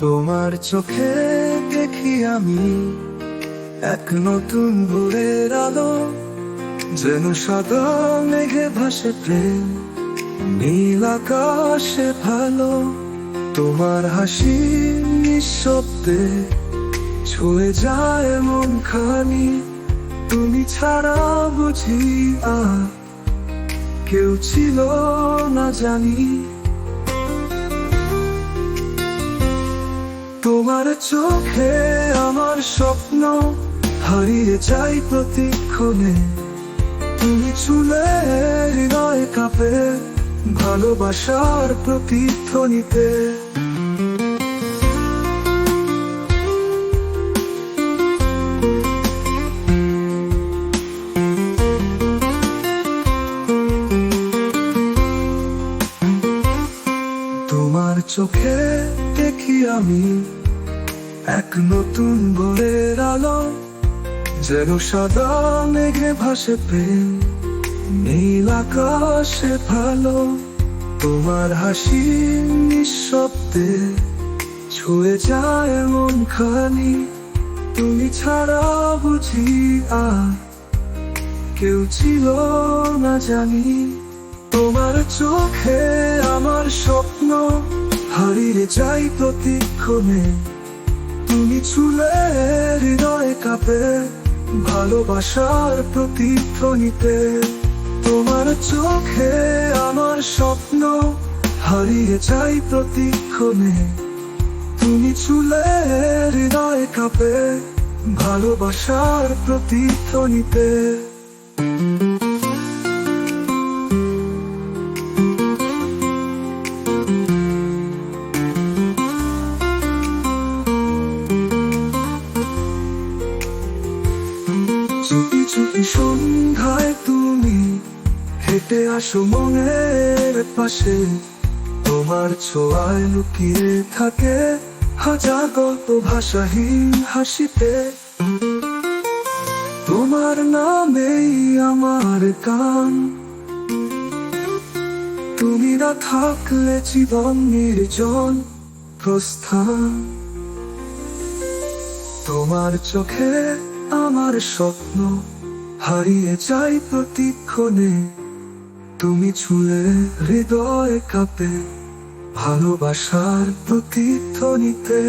তোমার চোখে দেখি আমি এক নতুন ভোরের আলো, যেন সাদা মেঘে ভাসে প্রেম, নীল আকাশে ভালো। তোমার হাসি নিঃশব্দে ছুঁয়ে যায় মন খানি, তুমি ছাড়া বুঝি আর কেউ ছিল না জানি। তোমার চোখে আমার স্বপ্ন হারিয়ে যাই প্রতিক্ষণে, তুমি ছুঁলে হৃদয় কাঁপে ভালোবাসার প্রতিধ্বনিতে। তোমার চোখে দেখি আমি এক নতুন ভোরের আলো, যেন সাদা মেঘে ভাসে প্রেম, নীল আকাশে ভালো। তোমার হাসি নিঃশব্দে ছুঁয়ে যায় মন খানি, তুমি ছাড়া বুঝি আর কেউ ছিল না জানি। তোমার চোখে আমার স্বপ্ন হারিয়ে যাই প্রতিক্ষণে, তুমি ছুঁলে হৃদয় কাঁপে ভালোবাসার প্রতিধ্বনিতে। তোমার চোখে আমার স্বপ্ন হারিয়ে যাই প্রতিক্ষণে, তুমি ছুঁলে হৃদয় কাঁপে ভালোবাসার প্রতিধ্বনিতে। চুপি চুপি সন্ধ্যায় তুমি হেঁটে আসো মনের পাশে, তোমার ছোঁয়ায় লুকিয়ে থাকে হাজার গল্প ভাষাহীন হাসিতে। তোমার নামেই আমার গান, তুমি না থাকলে জীবন নির্জন প্রস্থান। তোমার চোখে আমার স্বপ্ন হারিয়ে যাই প্রতিক্ষণে, তুমি ছুঁলে হৃদয় কাঁপে ভালোবাসার প্রতিধ্বনিতে।